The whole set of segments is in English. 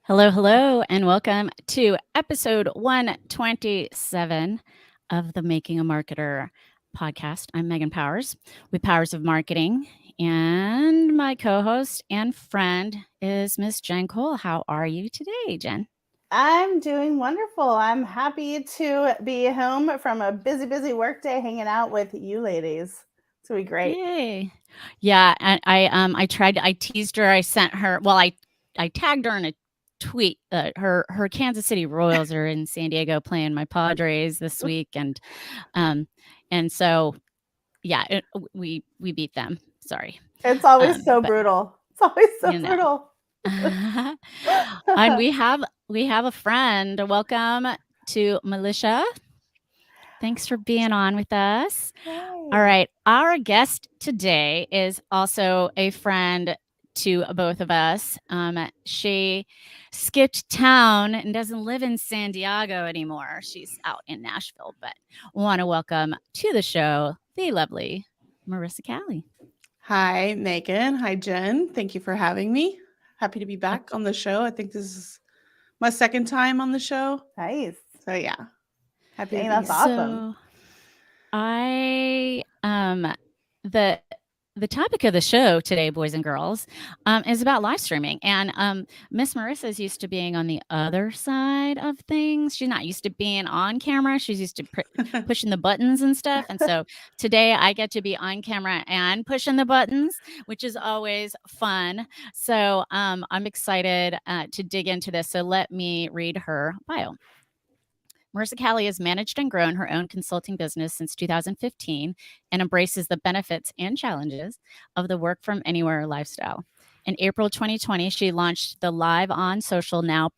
Hello, hello, and welcome to episode 127 of the Making a Marketer podcast. I'm Megan Powers with Powers of Marketing, and my co host and friend is Miss Jen Cole. How are you today, Jen? I'm doing wonderful. I'm happy to be home from a busy work day hanging out with you ladies. It's gonna be great. Yay. Yeah, and I teased her, I sent her, I tagged her in a tweet. Her Kansas City Royals are in San Diego playing my Padres this week, um and so yeah, we beat them. Sorry. It's always so But brutal. It's always so you know. brutal. And we have a friend. Welcome to Militia. Thanks for being on with us. All Yay. right. Our guest today is also a friend to both of us. She skipped town and doesn't live in San Diego anymore. She's out in Nashville, but want to welcome to the show the lovely Marisa Cali. Hi, Megan. Hi, Jen. Thank you for having me. Happy to be Uh, back on the show. I think this is my second time on the show. Nice. So, yeah, happy to Dang, be that's here. awesome. So I the topic of the show today, boys and girls, is about live streaming. And Miss Marissa is used to being on the other side of things. She's not used to being on camera. She's used to pushing the buttons and stuff. And so today I get to be on camera and pushing the buttons, which is always fun. So I'm excited to dig into this. So let me read her bio. Marisa Cali has managed and grown her own consulting business since 2015 and embraces the benefits and challenges of the work from anywhere lifestyle. In April 2020, she launched the Live on Social Now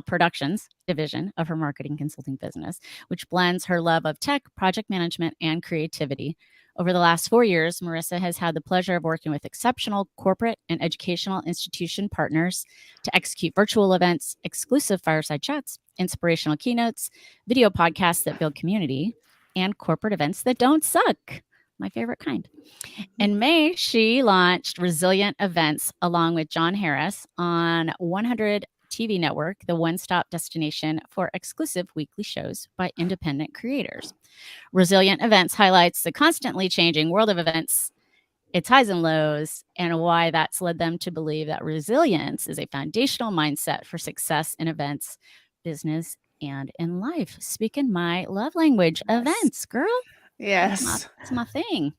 Productions division of her marketing consulting business, which blends her love of tech, project management, and creativity. Over the last 4 years, Marissa has had the pleasure of working with exceptional corporate and educational institution partners to execute virtual events, exclusive fireside chats, inspirational keynotes, video podcasts that build community, and corporate events that don't suck. My favorite kind. In May, she launched Resilient Events along with John Harris on 100 TV Network, the one stop destination for exclusive weekly shows by independent creators. Resilient Events highlights the constantly changing world of events, its highs and lows, and why that's led them to believe that resilience is a foundational mindset for success in events, business, and in life. Speaking my love language, Yes. events, girl. Yes. It's my thing.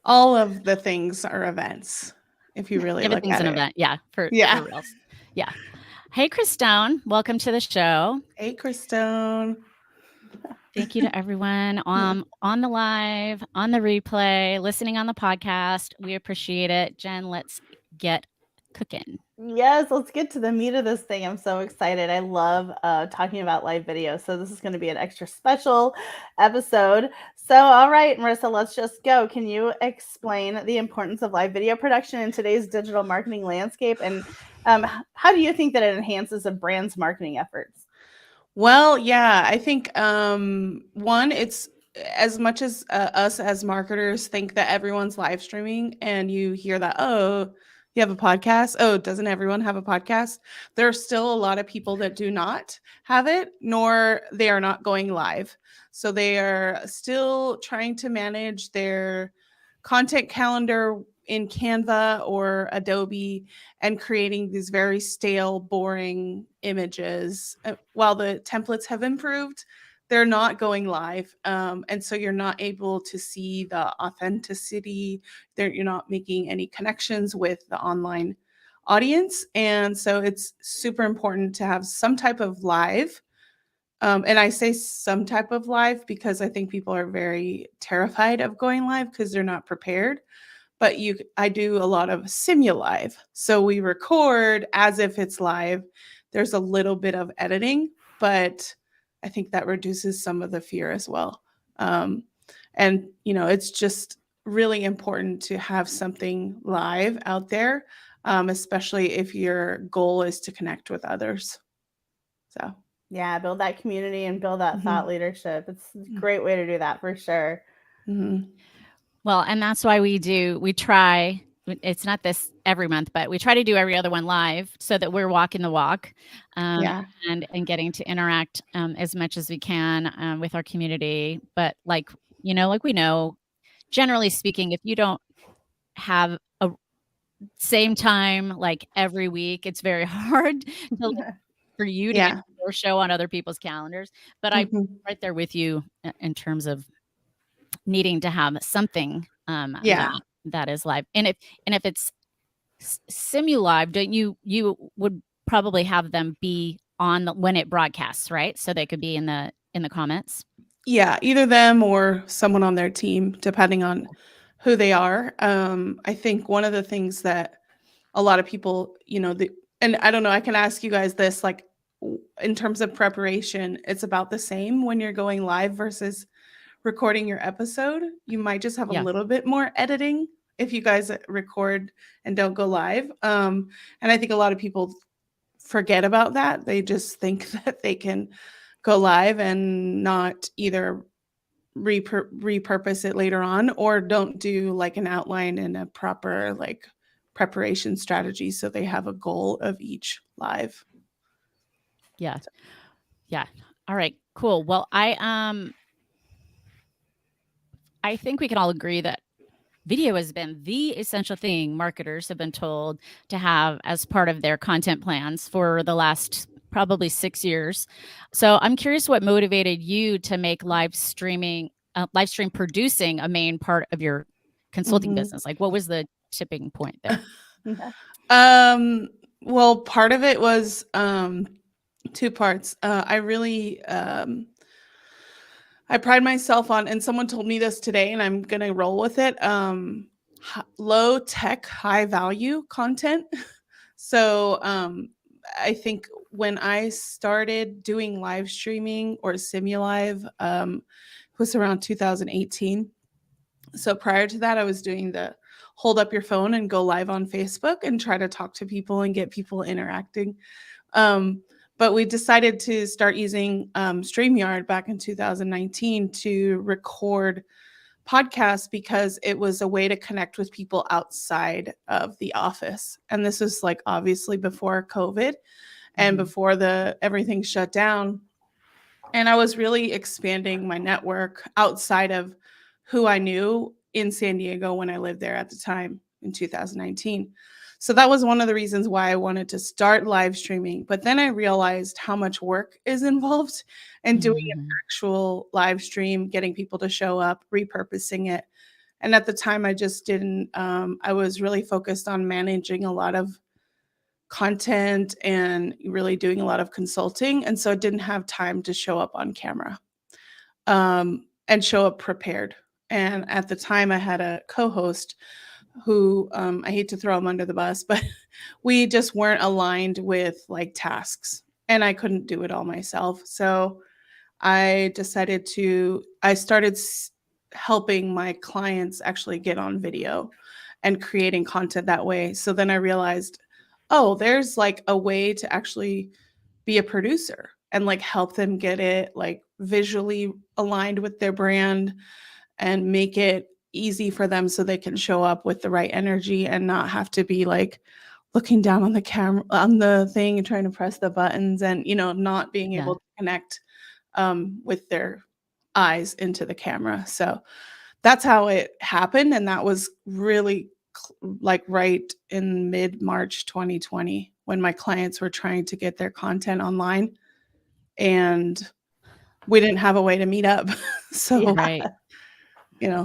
All of the things are events, if you really look Everything's at an it. event. Yeah, for Yeah. reals. Yeah. Hey, Christone, welcome to the show. Hey, Christone. Thank you to everyone on the live, on the replay, listening on the podcast. We appreciate it. Jen, let's get cooking. Yes, let's get to the meat of this thing. I'm so excited. I love talking about live video. So this is going to be an extra special episode. So, all right, Marissa, let's just go. Can you explain the importance of live video production in today's digital marketing landscape? And how do you think that it enhances a brand's marketing efforts? Well, yeah, I think one, it's as much as us as marketers think that everyone's live streaming and you hear that, oh, you have a podcast. Oh, doesn't everyone have a podcast? There are still a lot of people that do not have it, nor they are not going live. So they are still trying to manage their content calendar in Canva or Adobe and creating these very stale, boring images. While the templates have improved, they're not going live. And so you're not able to see the authenticity. You're not making any connections with the online audience. And so it's super important to have some type of live. And I say some type of live because I think people are very terrified of going live because they're not prepared. But I do a lot of live. So we record as if it's live. There's a little bit of editing, but I think that reduces some of the fear as well. And it's just really important to have something live out there, especially if your goal is to connect with others. So Yeah, build that community and build that thought leadership. It's a great way to do that for sure. Mm-hmm. Well, and that's why we try it's not this every month, but we try to do every other one live so that we're walking the walk, Yeah. and getting to interact as much as we can with our community. But like like we know, generally speaking, if you don't have a same time like every week, it's very hard to for you to get Yeah. your show on other people's calendars. But I'm Mhm. right there with you in terms of needing to have something Yeah. that is live. And if it's simu-live, don't you would probably have them be on when it broadcasts, right? So they could be in the comments. Yeah, either them or someone on their team, depending on who they are. I think one of the things that a lot of people, and I don't know, I can ask you guys this, like in terms of preparation, it's about the same when you're going live versus recording your episode. You might just have a Yeah. little bit more editing if you guys record and don't go live. And I think a lot of people forget about that. They just think that they can go live and not either repurpose it later on, or don't do like an outline and a proper like preparation strategy so they have a goal of each live. Yeah. Yeah. All right. Cool. Well, I think we can all agree that video has been the essential thing marketers have been told to have as part of their content plans for the last probably 6 years. So I'm curious what motivated you to make live stream producing a main part of your consulting Mhm. business. Like, what was the tipping point there? Well, part of it was two parts. I really I pride myself on, and someone told me this today, and I'm gonna roll with it. Low tech, high value content. So I think when I started doing live streaming or Simulive, it was around 2018. So prior to that, I was doing the hold up your phone and go live on Facebook and try to talk to people and get people interacting. Um, but we decided to start using StreamYard back in 2019 to record podcasts because it was a way to connect with people outside of the office. And this was like obviously before COVID and Mhm. before the everything shut down. And I was really expanding my network outside of who I knew in San Diego when I lived there at the time in 2019. So that was one of the reasons why I wanted to start live streaming. But then I realized how much work is involved in doing an Mhm. actual live stream, getting people to show up, repurposing it. And at the time, I just didn't, I was really focused on managing a lot of content and really doing a lot of consulting. And so I didn't have time to show up on camera and show up prepared. And at the time, I had a co host who I hate to throw him under the bus, but we just weren't aligned with like tasks and I couldn't do it all myself. So I started helping my clients actually get on video and creating content that way. So then I realized, oh, there's like a way to actually be a producer and like help them get it like visually aligned with their brand and make it easy for them so they can show up with the right energy and not have to be like looking down on the camera on the thing and trying to press the buttons and not being Yeah. able to connect with their eyes into the camera. So that's how it happened. And that was really like right in mid March 2020 when my clients were trying to get their content online and we didn't have a way to meet up. So, Right.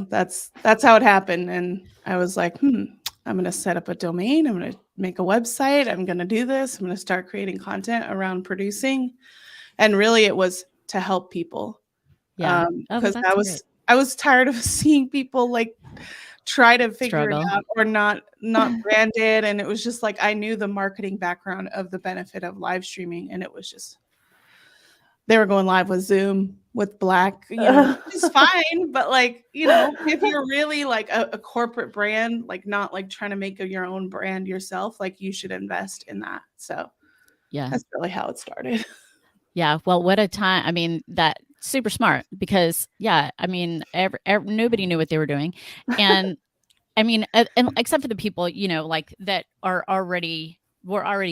that's how it happened. And I was like, I'm going to set up a domain. I'm going to make a website. I'm going to do this. I'm going to start creating content around producing. And really it was to help people. Yeah. Oh, Because that's great. I was tired of seeing people like try to figure it Struggle. out or not branded. And it was just like I knew the marketing background of the benefit of live streaming. And it was just they were going live with Zoom with Black, which is fine. But like, if you're really like a corporate brand, like not like trying to make your own brand yourself, like you should invest in that. So Yeah. that's really how it started. Yeah. Well, what a time. I mean, that super smart because, yeah, I mean, nobody knew what they were doing. And I mean, and except for the people, like that were already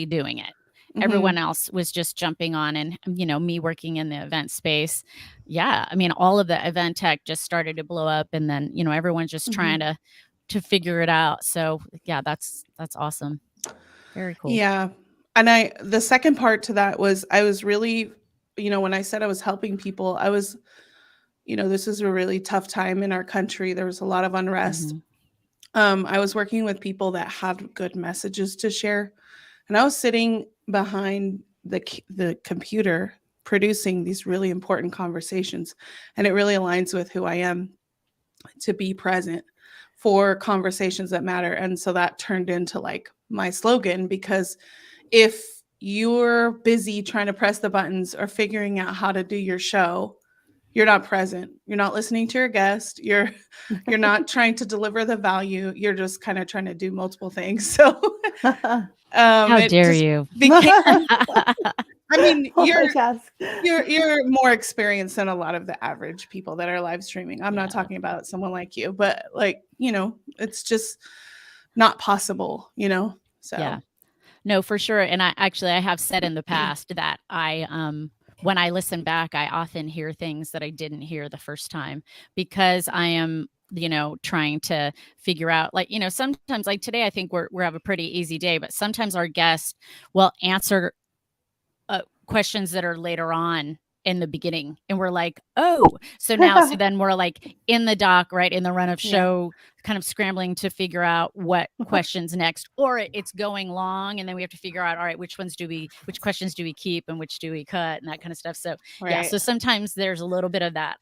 doing it. Everyone Mhm. else was just jumping on, and me working in the event space. Yeah, I mean, all of the event tech just started to blow up, and then everyone's just trying Mhm. to figure it out. So yeah, that's awesome. Very cool. Yeah. And the second part to that was I was really, when I said I was helping people, I was, this is a really tough time in our country. There was a lot of unrest. Hmm. I was working with people that had good messages to share, and I was sitting behind the computer producing these really important conversations, and it really aligns with who I am, to be present for conversations that matter. And so that turned into like my slogan, because if you're busy trying to press the buttons or figuring out how to do your show, you're not present. You're not listening to your guest. You're not trying to deliver the value. You're just kind of trying to do multiple things. So How it dare just you? became, I mean, Multitask. you're more experienced than a lot of the average people that are live streaming. I'm not Yeah. talking about someone like you, but like, it's just not possible, Yeah. So No, for sure. And I have said in the past that when I listen back, I often hear things that I didn't hear the first time because I am, trying to figure out, like, sometimes, like today, I think we have a pretty easy day, but sometimes our guests will answer questions that are later on in the beginning, and we're like, oh, so then we're like in the dock, right, in the run of Yeah. show, kind of scrambling to figure out what questions next, or it's going long, and then we have to figure out, all right, which questions do we keep and which do we cut, and that kind of stuff. So yeah, right. so sometimes there's a little bit of that.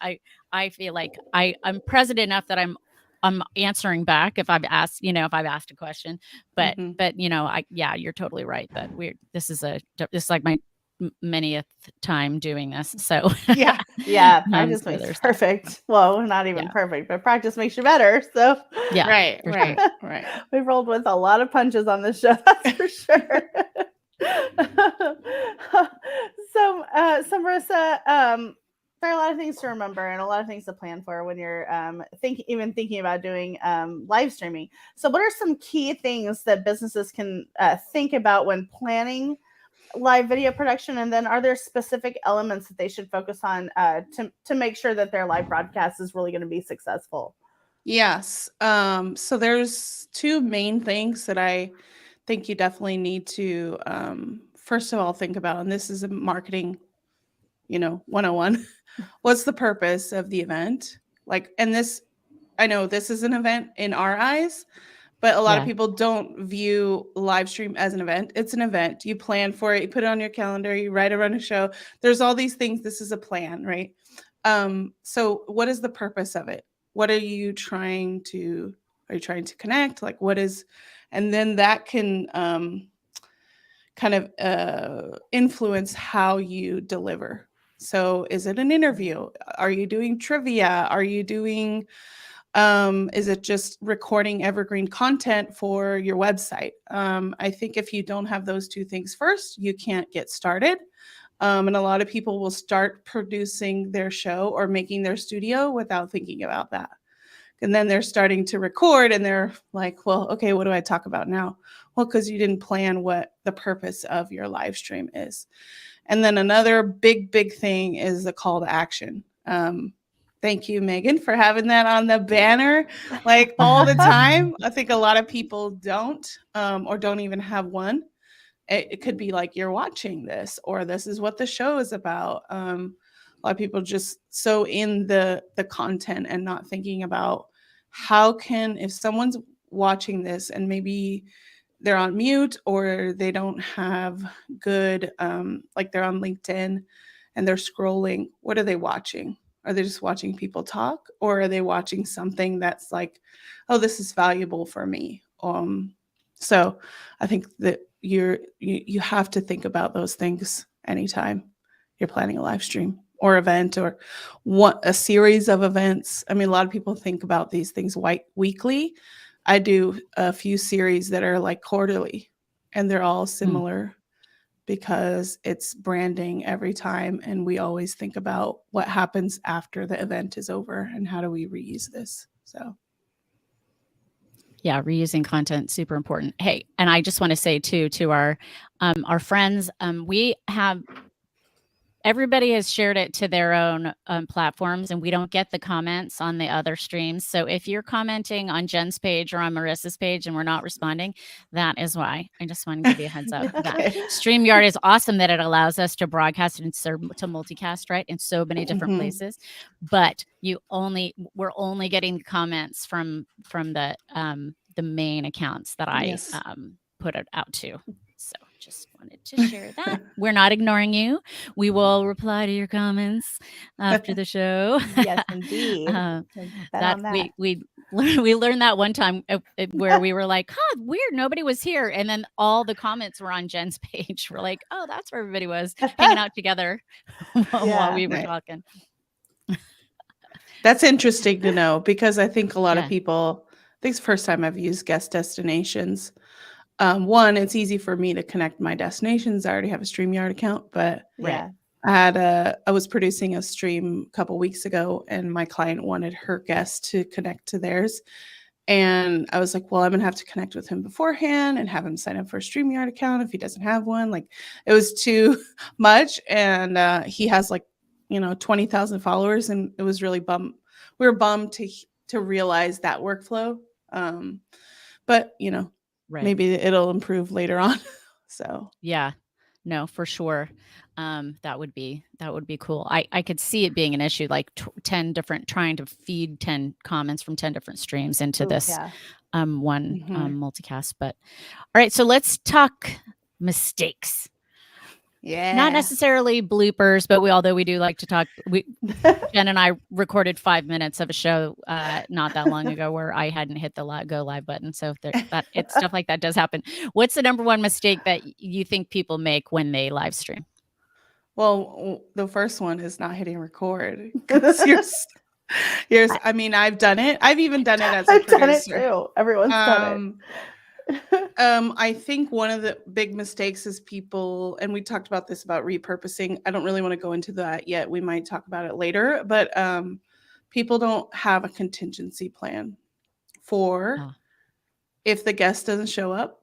I feel like I'm present enough that I'm answering back if I've asked, if I've asked a question, but Hmm. yeah, you're totally right that this is like my many a time doing this. So Yeah. Yeah, practice so makes there's that. perfect. Well, not even Yeah. perfect, but practice makes you better. So Yeah, Right. for sure. Right. we've rolled with a lot of punches on this show, that's for sure. So Marissa, there are a lot of things to remember and a lot of things to plan for when you're thinking about doing live streaming. So, what are some key things that businesses can think about when planning live video production, and then are there specific elements that they should focus on to make sure that their live broadcast is really going to be successful? Yes. So there's two main things that I think you definitely need to, first of all, think about, and this is a marketing, 101. What's the purpose of the event? Like, and this, I know this is an event in our eyes, but a lot of Yeah. people don't view live stream as an event. It's an event. You plan for it, you put it on your calendar, you write around a show. There's all these things. This is a plan, right? So what is the purpose of it? What are you trying to connect? Like what is, and then that can kind of influence how you deliver. So is it an interview? Are you doing trivia? Are you doing is it just recording evergreen content for your website? I think if you don't have those two things first, you can't get started. And a lot of people will start producing their show or making their studio without thinking about that. And then they're starting to record and they're like, well, okay, what do I talk about now? Well, because you didn't plan what the purpose of your live stream is. And then another big thing is the call to action. Thank you, Megan, for having that on the banner like all the time. I think a lot of people don't or don't even have one. It could be like you're watching this or this is what the show is about. A lot of people just so in the content and not thinking about how can, if someone's watching this and maybe they're on mute or they don't have good like they're on LinkedIn and they're scrolling, what are they watching? Are they just watching people talk or are they watching something that's like, oh, this is valuable for me? So I think that you have to think about those things anytime you're planning a live stream or event or what a series of events. I mean, a lot of people think about these things weekly. I do a few series that are like quarterly, and they're all Mm. similar because it's branding every time. And we always think about what happens after the event is over and how do we reuse this. So, Yeah, reusing content, super important. Hey, and I just want to say too to our friends, we have everybody has shared it to their own platforms, and we don't get the comments on the other streams. So if you're commenting on Jen's page or on Marissa's page and we're not responding, that is why. I just want to give you a heads up that Okay. StreamYard is awesome that it allows us to broadcast and to multicast, right, in so many different Mhm. places. But we're only getting comments from the main accounts that I Yes. put it out to. So just wanted to share that. We're not ignoring you. We will reply to your comments after the show. Yes, indeed. Uh, Bet that on that. we learned that one time where we were like, "Huh, weird, nobody was here," and then all the comments were on Jen's page. We're like, "Oh, that's where everybody was hanging out together while Yeah. we were Right. talking." That's interesting to know because I think a lot of Yeah. people, I think it's the first time I've used guest destinations. One, it's easy for me to connect my destinations. I already have a StreamYard account, but Right. Yeah. I was producing a stream a couple weeks ago and my client wanted her guests to connect to theirs. And I was like, well, I'm gonna have to connect with him beforehand and have him sign up for a StreamYard account if he doesn't have one. Like it was too much. And he has like, 20,000 followers, and it was really we were bummed to realize that workflow. But Right. maybe it'll improve later on. So Yeah. No, for sure. That would be cool. I could see it being an issue, like 10 different trying to feed 10 comments from 10 different streams into Ooh, this yeah. one mhm. multicast. But all right, so let's talk mistakes. Yeah. Not necessarily bloopers, but although we do like to talk, Jen and I recorded 5 minutes of a show not that long ago where I hadn't hit the go live button. So it's stuff like that does happen. What's the number one mistake that you think people make when they live stream? Well, the first one is not hitting record because I mean, I've done it. I've even done it as a I've done it producer. too. Everyone's done Um, it. I think one of the big mistakes is people, and we talked about this about repurposing. I don't really want to go into that yet. We might talk about it later, but people don't have a contingency plan for Oh, if the guest doesn't show up,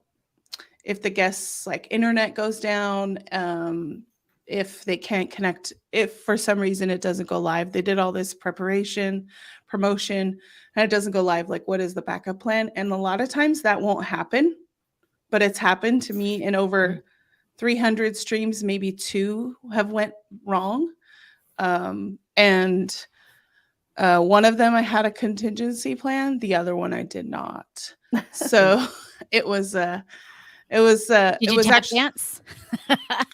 if the guest's like internet goes down, if they can't connect, if for some reason it doesn't go live. They did all this preparation, promotion, and it doesn't go live. Like, what is the backup plan? And a lot of times that won't happen, but it's happened to me in over 300 streams. Maybe 2 have went wrong, and one of them I had a contingency plan. The other one I did not. So it was did it you was tap actually dance?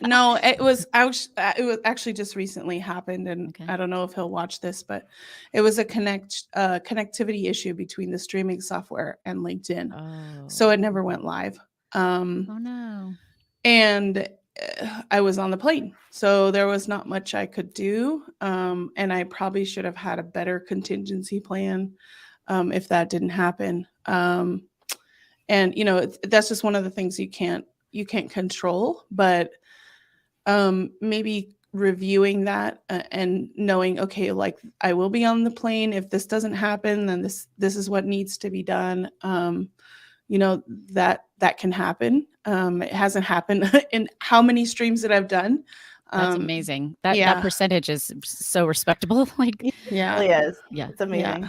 no, it was actually just recently happened, and Okay. I don't know if he'll watch this, but it was a connectivity issue between the streaming software and LinkedIn, so Oh. it never went live. Um, Oh no. and I was on the plane, so there was not much I could do, and I probably should have had a better contingency plan if that didn't happen. And that's just one of the things you can't control, but maybe reviewing that and knowing, okay, like I will be on the plane. If this doesn't happen, then this is what needs to be done. You know that can happen. It hasn't happened in how many streams that I've done. That's amazing. That Yeah, percentage is so respectable. Like, It yeah, really is. yeah. It's amazing. yeah.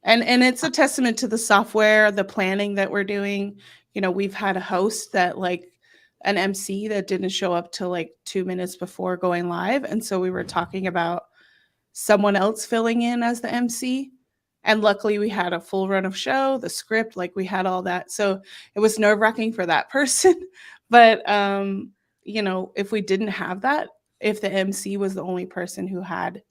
And it's a testament to the software, the planning that we're doing. We've had a host that like an MC that didn't show up till like 2 minutes before going live. And so we were talking about someone else filling in as the MC. And luckily we had a full run of show, the script, like we had all that. So it was nerve-wracking for that person. But if we didn't have that, if the MC was the only person who had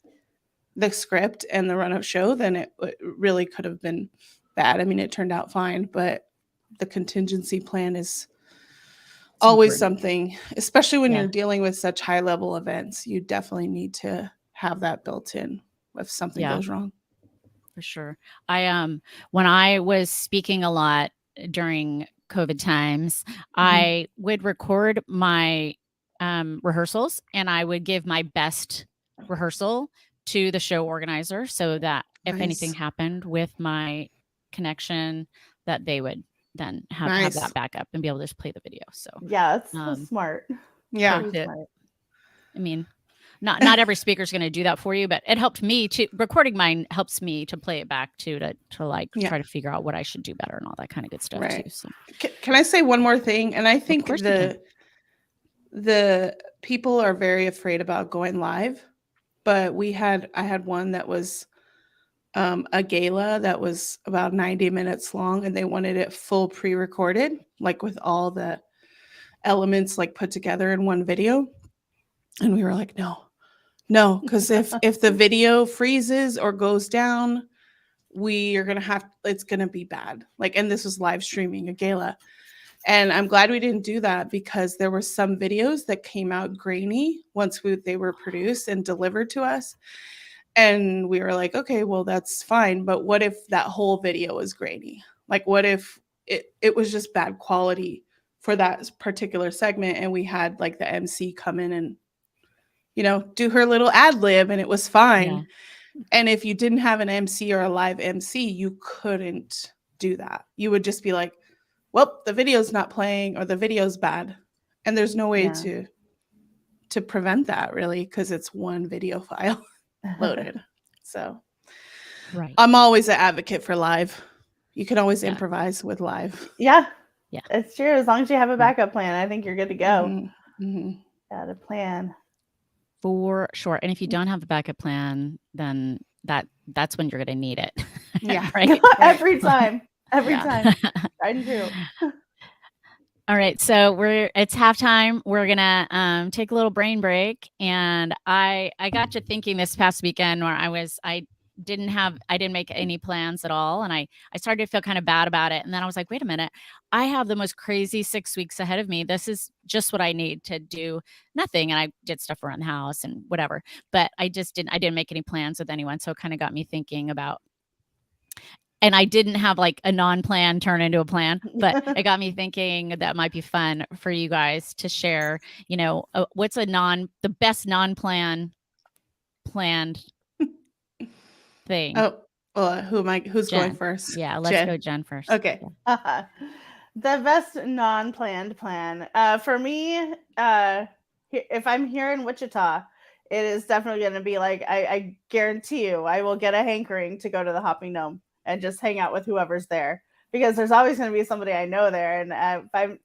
the script and the run of show, then it really could have been bad. I mean, it turned out fine, but the contingency plan is always important. something, especially when Yeah. you're dealing with such high level events. You definitely need to have that built in if something Yeah. goes wrong. For sure. When I was speaking a lot during COVID times, I would record my rehearsals and I would give my best rehearsal to the show organizer so that if anything Nice. happened with my connection, that they would then have Nice. that backup and be able to just play the video. So Yeah, that's um, smart. Yeah. Very to, smart. I mean, not every speaker is going to do that for you, but it helped me to recording mine helps me to play it back too, to like Yeah. try to figure out what I should do better and all that kind of good stuff Right. too. So Can I say one more thing? And I think course you can. the people are very afraid about going live, but I had one that was a gala that was about 90 minutes long, and they wanted it full pre-recorded, like with all the elements like put together in one video. And we were like, no, because if the video freezes or goes down, we are gonna have it's gonna be bad. Like, and this was live streaming a gala. And I'm glad we didn't do that, because there were some videos that came out grainy once they were produced and delivered to us. And we were like, okay, well, that's fine. But what if that whole video was grainy? Like, what if it was just bad quality for that particular segment, and we had like the MC come in and, do her little ad lib, and it was fine. Yeah. And if you didn't have an MC or a live MC, you couldn't do that. You would just be like, well, the video's not playing, or the video's bad. And there's no way to prevent that, really, because it's one video file loaded. So Right. I'm always an advocate for live. You can always Yeah. improvise with live. Yeah. Yeah. It's true. As long as you have a backup plan, I think you're good to go. Mm-hmm. Got a plan. For sure. And if you don't have a backup plan, then that's when you're going to need it. Yeah. Right. Every time. Every Yeah. time. Right and true. All right, so it's halftime. We're gonna take a little brain break, and I got to thinking this past weekend where I didn't make any plans at all, and I started to feel kind of bad about it, and then I was like, wait a minute, I have the most crazy 6 weeks ahead of me. This is just what I need to do nothing, and I did stuff around the house and whatever, but I didn't make any plans with anyone, so it kind of got me thinking about. And I didn't have like a non-plan turn into a plan, but it got me thinking that might be fun for you guys to share, what's the best non-planned thing. Oh, well, who's Jen. going first? Yeah, let's go Jen first. Okay. Yeah. The best non-planned plan. For me, if I'm here in Wichita, it is definitely going to be like, I guarantee you, I will get a hankering to go to the Hopping Gnome and just hang out with whoever's there, because there's always going to be somebody I know there. And if I'm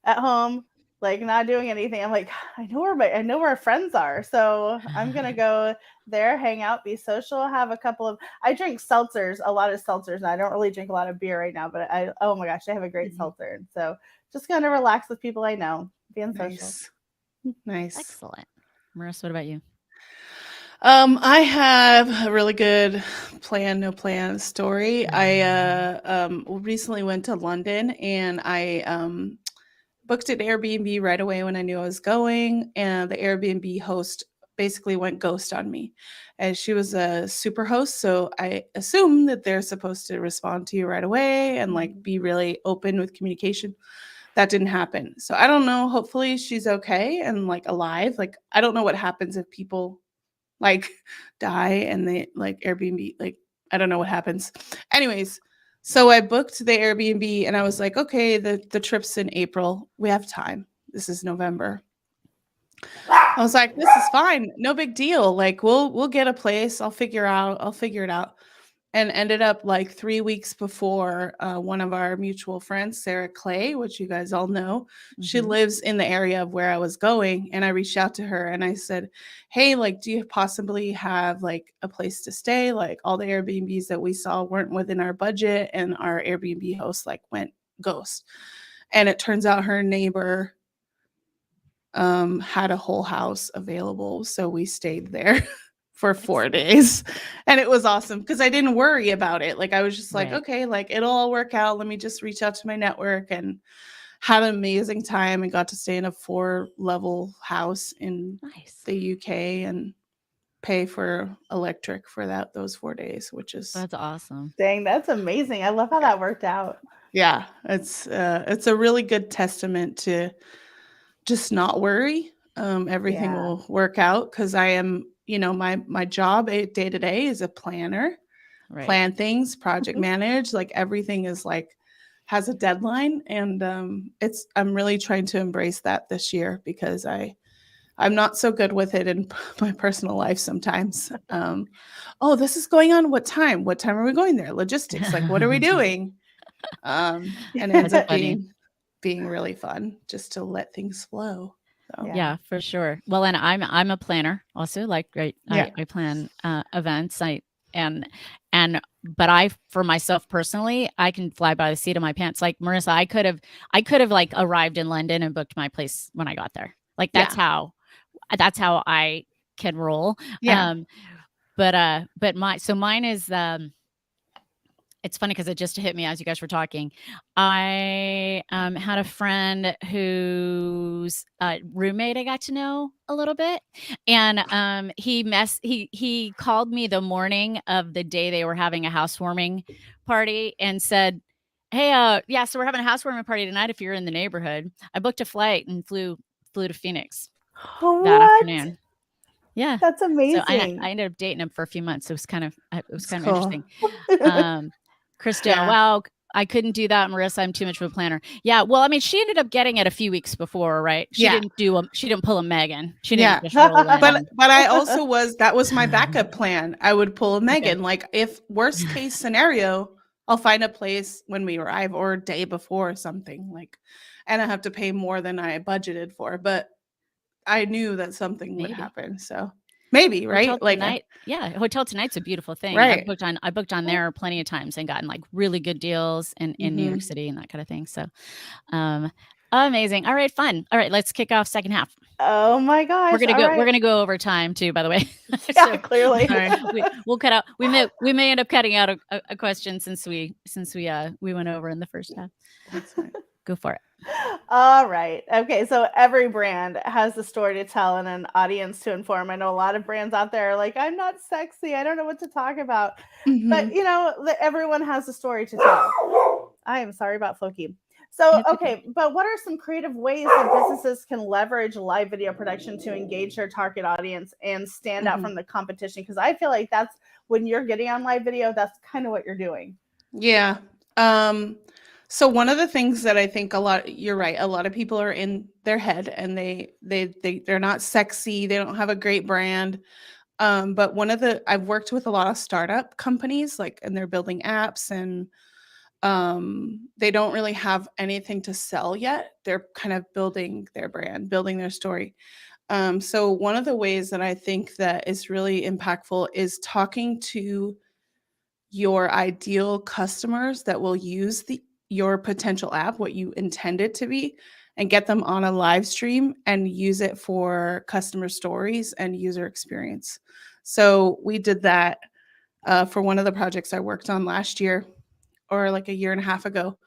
at home, like not doing anything, I'm like, I know where our friends are. So I'm going to go there, hang out, be social, have a couple of, I drink seltzers, a lot of seltzers. And I don't really drink a lot of beer right now, but oh my gosh, I have a great seltzer. And so just going to relax with people I know, being social. Nice. Excellent. Marissa, what about you? I have a really good no plan story. I recently went to London, and I booked an Airbnb right away when I knew I was going, and the Airbnb host basically went ghost on me. And she was a super host, so I assume that they're supposed to respond to you right away and like be really open with communication. That didn't happen. So I don't know. Hopefully she's okay and like alive. Like, I don't know what happens if people like die and they like Airbnb, like I don't know what happens. Anyways, so I booked the Airbnb, and I was like, okay, the trip's in April. We have time. This is November. I was like, this is fine. No big deal. Like we'll get a place. I'll figure it out. And ended up like 3 weeks before, one of our mutual friends, Sarah Clay, which you guys all know, she lives in the area of where I was going. And I reached out to her and I said, hey, like, do you possibly have like a place to stay? Like all the Airbnbs that we saw weren't within our budget, and our Airbnb host like went ghost. And it turns out her neighbor had a whole house available. So we stayed there for 4 days, and it was awesome because I didn't worry about it. Like I was just like, okay, like it'll all work out. Let me just reach out to my network, and had an amazing time and got to stay in a 4-level house in the UK and pay for electric for those 4 days, which is that's awesome. Dang, that's amazing. I love how that worked out. Yeah, it's a really good testament to just not worry. Everything will work out, because I am, my job day to day is a planner. Right. plan things, project manage, like everything is like has a deadline, and I'm really trying to embrace that this year because I'm not so good with it in my personal life sometimes. Oh, this is going on. What time? What time are we going there? Logistics. Like, what are we doing? And it ends That's up funny. being really fun just to let things flow. So Yeah, for sure. Well, and I'm a planner also. Like, right, yeah. I plan events. And but I, for myself personally, I can fly by the seat of my pants. Like Marissa, I could have like arrived in London and booked my place when I got there. Like Yeah. that's how I can roll. Yeah. But mine is it's funny because it just hit me as you guys were talking. I had a friend whose roommate I got to know a little bit, and he called me the morning of the day they were having a housewarming party and said, "Hey, yeah, so we're having a housewarming party tonight. If you're in the neighborhood, I booked a flight and flew to Phoenix that What? afternoon." Yeah, That's so amazing. I ended up dating him for a few months. It was It's kind of cool. interesting. Krista, Yeah. wow, I couldn't do that, Marissa. I'm too much of a planner. Yeah, well, I mean, she ended up getting it a few weeks before, right? Yeah. She didn't pull a Megan. She didn't Yeah. just roll in and But I also that was my backup plan. I would pull a okay. Megan. Like if worst case scenario, I'll find a place when we arrive or a day before or something like, and I have to pay more than I budgeted for. But I knew that something would Maybe. happen. So maybe, Hotel right? Like Tonight. Yeah, Hotel Tonight's a beautiful thing. right. I booked on there plenty of times and gotten like really good deals in New York Mm-hmm. City and that kind of thing. So, um, amazing. All right, fun. All right, let's kick off second half. Oh my gosh. All We're right. gonna go over time too, by the way. Yeah, So clearly. Sorry. we'll cut out. We may end up cutting out a question since we went over in the first half. That's fine. Go for it. All right. Okay. So every brand has a story to tell and an audience to inform. I know a lot of brands out there are like, I'm not sexy. I don't know what to talk about. But, Mm-hmm. everyone has a story to tell. I am sorry about Floki. So, It's okay. okay. But what are some creative ways that businesses can leverage live video production to engage their target audience and stand out Mm-hmm. from the competition? Because I feel like that's when you're getting on live video, that's kind of what you're doing. Yeah. So one of the things that I think you're right, a lot of people are in their head and they're not sexy, they don't have a great brand. But I've worked with a lot of startup companies, like, and they're building apps and they don't really have anything to sell yet. They're kind of building their brand, building their story. So one of the ways that I think that is really impactful is talking to your ideal customers that will use your potential app, what you intend it to be, and get them on a live stream and use it for customer stories and user experience. So we did that for one of the projects I worked on last year or like a year and a half ago.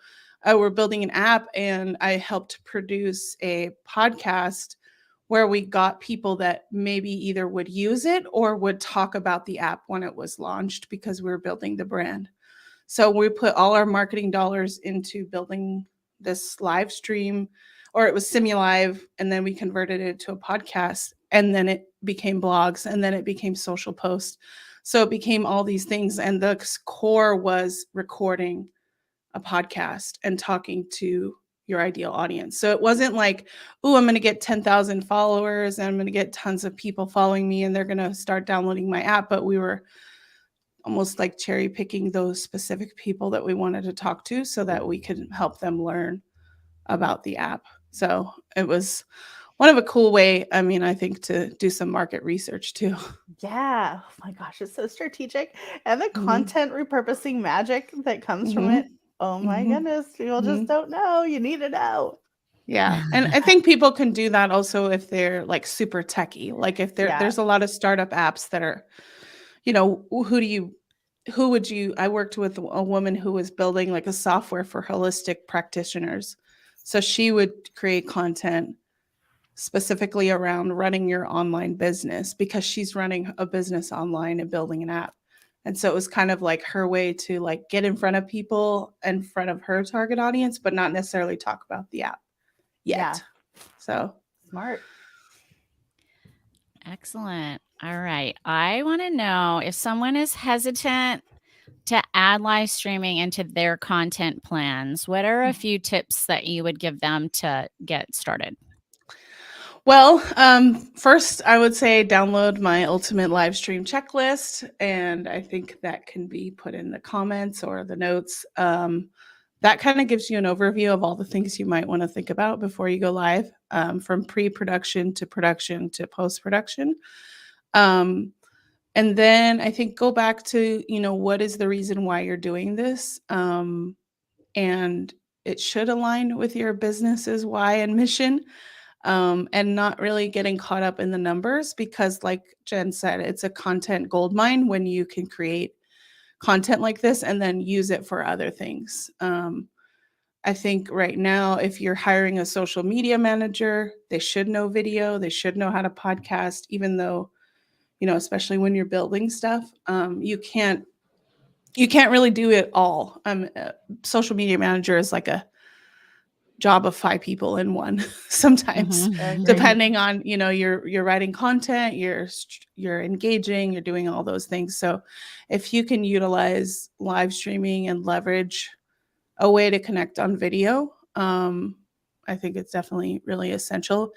We're building an app and I helped produce a podcast where we got people that maybe either would use it or would talk about the app when it was launched because we were building the brand. So we put all our marketing dollars into building this live stream, or it was semi-live, and then we converted it to a podcast, and then it became blogs, and then it became social posts. So it became all these things, and the core was recording a podcast and talking to your ideal audience. So it wasn't like, oh, I'm going to get 10,000 followers and I'm going to get tons of people following me and they're going to start downloading my app. But we were almost like cherry picking those specific people that we wanted to talk to so that we could help them learn about the app. So it was one of a cool way, I mean, I think, to do some market research too. Yeah. Oh my gosh, it's so strategic. And the Mhm. content repurposing magic that comes from it. Mhm. Oh my Mhm. goodness. People just Mhm. don't know. You need to know. Yeah. And I think people can do that also if they're like super techy. Like if Yeah. there's a lot of startup apps that are, who would you I worked with a woman who was building like a software for holistic practitioners. So she would create content specifically around running your online business because she's running a business online and building an app. And so it was kind of like her way to like get in front of people in front of her target audience, but not necessarily talk about the app Yeah. yet. So Smart. Excellent. All right. I want to know if someone is hesitant to add live streaming into their content plans, what are a few tips that you would give them to get started? Well, first, I would say download my ultimate live stream checklist, and I think that can be put in the comments or the notes. That kind of gives you an overview of all the things you might want to think about before you go live, from pre-production to post-production. Um, and then I think go back to, what is the reason why you're doing this? And it should align with your business's why and mission, and not really getting caught up in the numbers because, like Jen said, it's a content gold mine when you can create content like this and then use it for other things. I think right now, if you're hiring a social media manager, they should know video, they should know how to podcast, even though, especially when you're building stuff, you can't really do it all. Social media manager is like a job of 5 people in one sometimes, Mhm. depending on, you're writing content, you're engaging, you're doing all those things. So if you can utilize live streaming and leverage a way to connect on video, I think it's definitely really essential.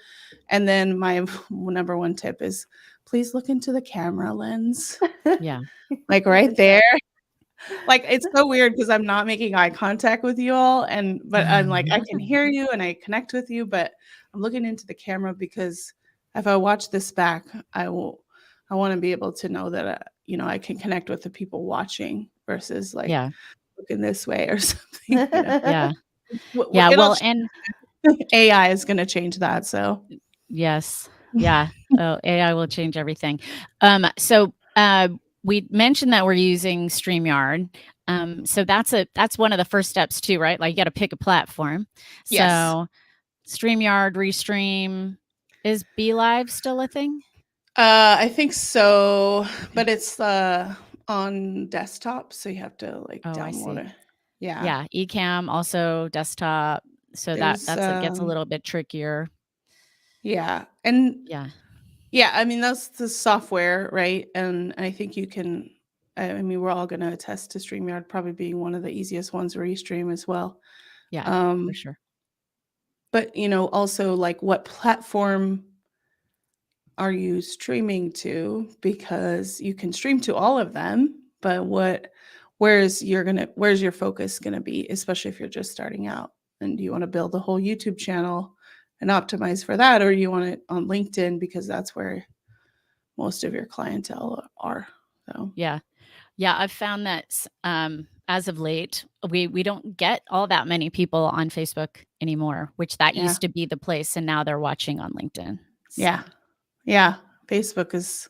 And then my number one tip is please look into the camera lens, Yeah. like right there. Like, it's so weird because I'm not making eye contact with you all, but I'm like, I can hear you and I connect with you, but I'm looking into the camera because if I watch this back, I wanna be able to know that, I can connect with the people watching versus, like, Yeah. looking this way or something, Yeah. W Yeah. it'll Well, and AI is gonna change that, so yes. Yeah. Oh, AI will change everything. So we mentioned that we're using StreamYard. So that's one of the first steps too, right? Like you got to pick a platform. yes. So StreamYard, Restream, is Be Live still a thing? I think so, but it's, on desktop, so you have to, like, Oh, I download see. it. Yeah. Yeah, Ecamm also desktop. So There's, that's it gets a little bit trickier. yeah, and Yeah. yeah, I mean, that's the software, right? And I think you can, I mean, we're all gonna attest to StreamYard probably being one of the easiest ones to restream as well. Yeah, for Um, sure. but, also, like, what platform are you streaming to? Because you can stream to all of them, but where's your focus gonna be, especially if you're just starting out? And do you wanna build a whole YouTube channel and optimize for that, or you want it on LinkedIn because that's where most of your clientele are? So, Yeah. Yeah, I've found that as of late, we don't get all that many people on Facebook anymore, which that yeah. used to be the place, and now they're watching on LinkedIn. So Yeah. Yeah. Facebook is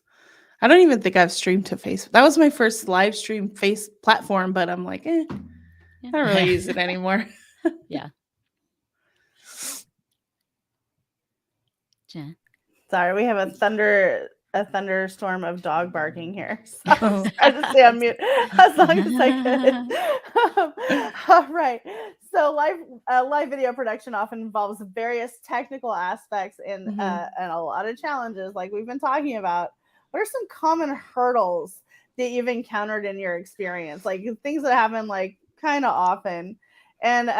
I don't even think I've streamed to Facebook. That was my first live stream face platform, but I'm like, I don't really yeah, use it anymore. yeah. Jen. Sorry, we have a thunderstorm of dog barking here. So I Oh. just tried to stay on mute as long as I could. All right. So live video production often involves various technical aspects and a lot of challenges, like we've been talking about. What are some common hurdles that you've encountered in your experience, like things that happen like kind of often, and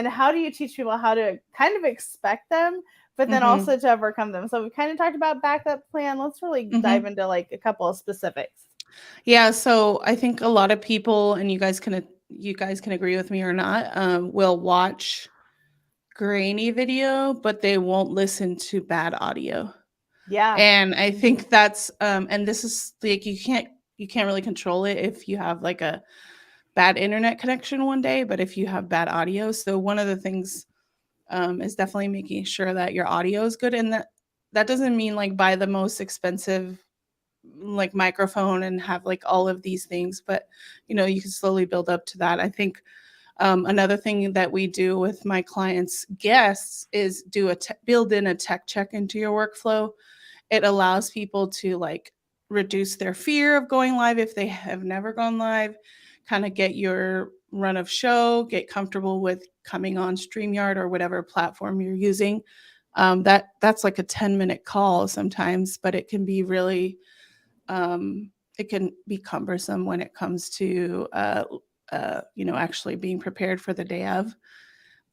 how do you teach people how to kind of expect them, but then Mhm. also to overcome them? So we kind of talked about backup plan. Let's really dive Mhm. into like a couple of specifics. Yeah, so I think a lot of people, and you guys can agree with me or not, will watch grainy video, but they won't listen to bad audio. Yeah. And I think that's and this is like you can't really control it if you have like a bad internet connection one day, but if you have bad audio, so one of the things is definitely making sure that your audio is good, and that doesn't mean like buy the most expensive like microphone and have like all of these things, but you can slowly build up to that. I think another thing that we do with my clients guests is build in a tech check into your workflow. It allows people to like reduce their fear of going live if they have never gone live, kind of get your run of show, get comfortable with coming on StreamYard or whatever platform you're using. That's like a 10-minute call sometimes, but it can be really it can be cumbersome when it comes to actually being prepared for the day of.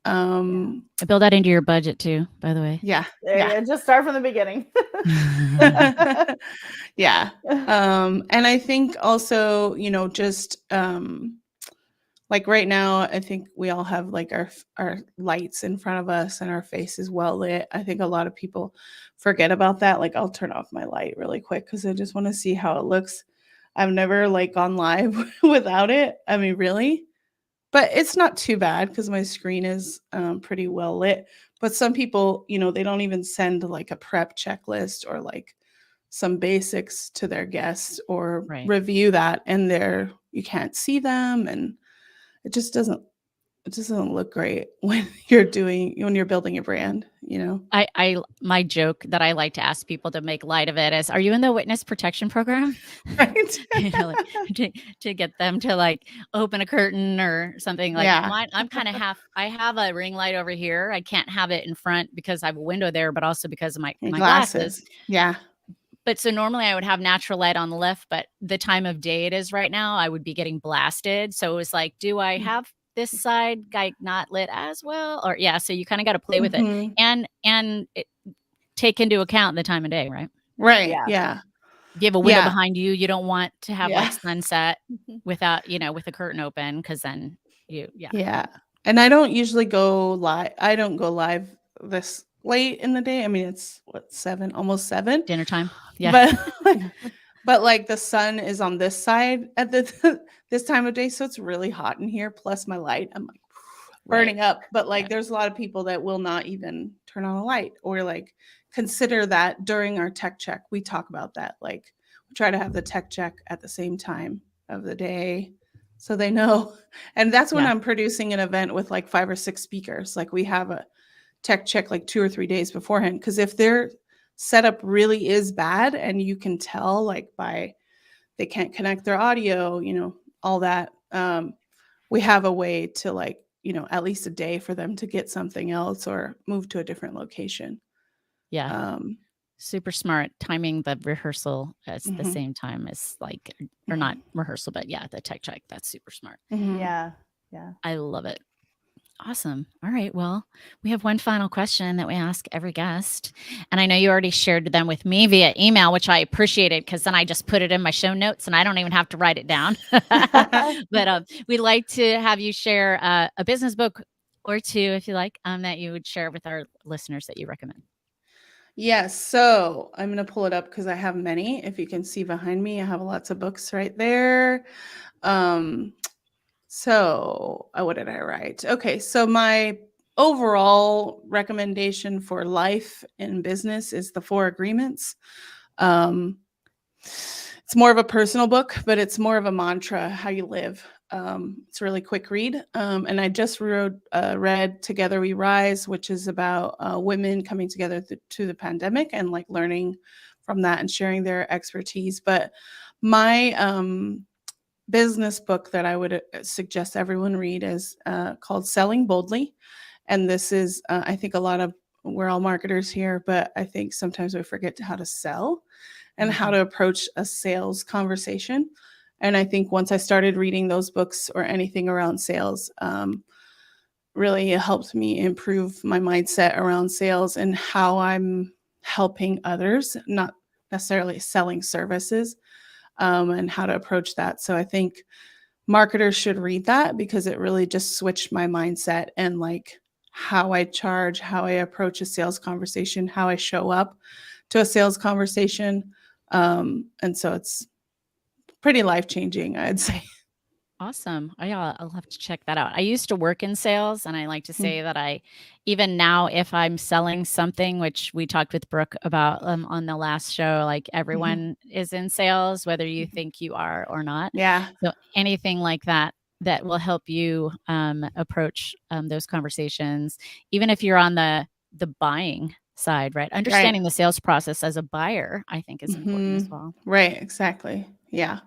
Build that into your budget too, by the way. Yeah. There you go. Just start from the beginning. Yeah. And I think also, just like right now, I think we all have like our lights in front of us and our face is well lit. I think a lot of people forget about that. Like I'll turn off my light really quick because I just want to see how it looks. I've never like gone live without it. I mean, really, but it's not too bad because my screen is pretty well lit. But some people, they don't even send like a prep checklist or like some basics to their guests or Right. review that, and you can't see them, and it just doesn't look great when you're building a brand. My joke that I like to ask people to make light of it is, are you in the witness protection program? Right. Like, to get them to like open a curtain or something like Yeah. mine. I'm kind of I have a ring light over here. I can't have it in front because I have a window there, but also because of my glasses. Yeah. But so normally I would have natural light on the left, but the time of day it is right now, I would be getting blasted. So it was like, do I have this side like not lit as well? Or so you kind of got to play with it and take into account the time of day, right? Right. Yeah. If you have a window behind you, you don't want to have like sunset without, with the curtain open, because then Yeah. And I don't usually go live. I don't go live this late in the day. I mean, it's what, 7, almost 7. Dinner time. Yeah. But like the sun is on this side at this time of day, so it's really hot in here. Plus my light, I'm like burning up. But like, there's a lot of people that will not even turn on a light or like consider that during our tech check. We talk about that. Like, we try to have the tech check at the same time of the day, so they know. And that's when I'm producing an event with like 5 or 6 speakers. Like, we have a tech check like 2 or 3 days beforehand, because if their setup really is bad and you can tell like by they can't connect their audio, all that, we have a way to like, at least a day for them to get something else or move to a different location. Super smart timing the rehearsal at the same time as like, or not rehearsal, but the tech check. That's super smart. Yeah. I love it. Awesome. All right. Well, we have one final question that we ask every guest. And I know you already shared them with me via email, which I appreciated, because then I just put it in my show notes and I don't even have to write it down. But we'd like to have you share a business book or two, if you like, that you would share with our listeners that you recommend. Yes. So I'm going to pull it up because I have many. If you can see behind me, I have lots of books right there. So what did I write? Okay. So my overall recommendation for life and business is The 4 Agreements. It's more of a personal book, but it's more of a mantra, how you live. It's a really quick read. And I just read Together We Rise, which is about women coming together to the pandemic and like learning from that and sharing their expertise. But my business book that I would suggest everyone read is called Selling Boldly. And this is, I think we're all marketers here, but I think sometimes we forget how to sell and how to approach a sales conversation. And I think once I started reading those books or anything around sales, really helped me improve my mindset around sales and how I'm helping others, not necessarily selling services, and how to approach that. So I think marketers should read that, because it really just switched my mindset and like how I charge, how I approach a sales conversation, how I show up to a sales conversation. And so it's pretty life-changing, I'd say. Awesome. I'll have to check that out. I used to work in sales, and I like to say that even now, if I'm selling something, which we talked with Brooke about on the last show, like everyone is in sales, whether you think you are or not. Yeah. So anything like that will help you approach those conversations, even if you're on the buying side, right? Understanding the sales process as a buyer, I think, is important as well. Right. Exactly. Yeah.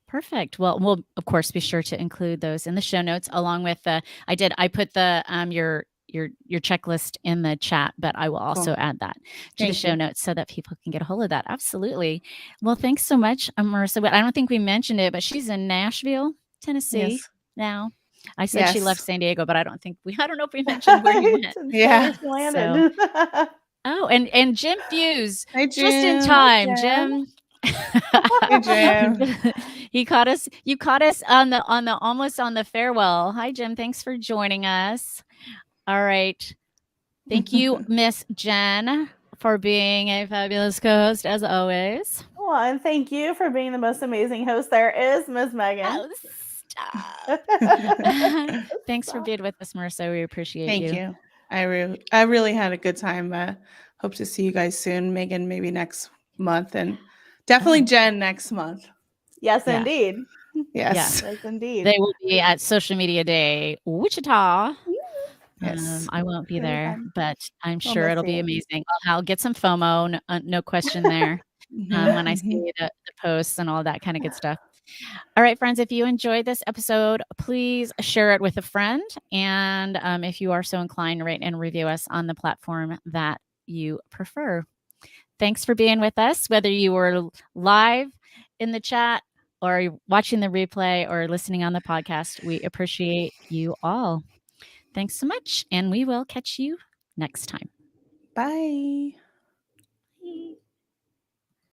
Perfect. Well, we'll of course be sure to include those in the show notes, along with I put the your your checklist in the chat, but I will also Cool. add that to the Thank show you. notes so that people can get a hold of that. Absolutely. Well, thanks so much, Marissa. But I don't think we mentioned it, but she's in Nashville, Tennessee Yes. now. I said she left Yes. San Diego, but I don't know if we mentioned where you I went. didn't say Yeah. where she So, landed. oh, and Jim Fuse, Hi, just in Jim. time, Jim. Jim. Hey, Jim. He caught us. You caught us on the almost on the farewell. Hi, Jim. Thanks for joining us. All right. Thank you, Miss Jen, for being a fabulous co-host as always. Well, and thank you for being the most amazing host there is, Ms. Megan. Oh, stop. Thanks for being with us, Marissa. We appreciate Thank you. I really had a good time. Hope to see you guys soon. Megan, maybe next month, and definitely Jen next month. Yes, Yeah. indeed. Yes. Yes, indeed. They will be at Social Media Day, Wichita. Yes. I won't be Really there, fun. but I'm We'll sure miss it'll be you. amazing. I'll get some FOMO, no question there. When I see the posts and all that kind of good stuff. All right, friends, if you enjoyed this episode, please share it with a friend. And if you are so inclined, rate and review us on the platform that you prefer. Thanks for being with us, whether you were live in the chat or watching the replay or listening on the podcast. We appreciate you all. Thanks so much, and we will catch you next time. Bye. Bye.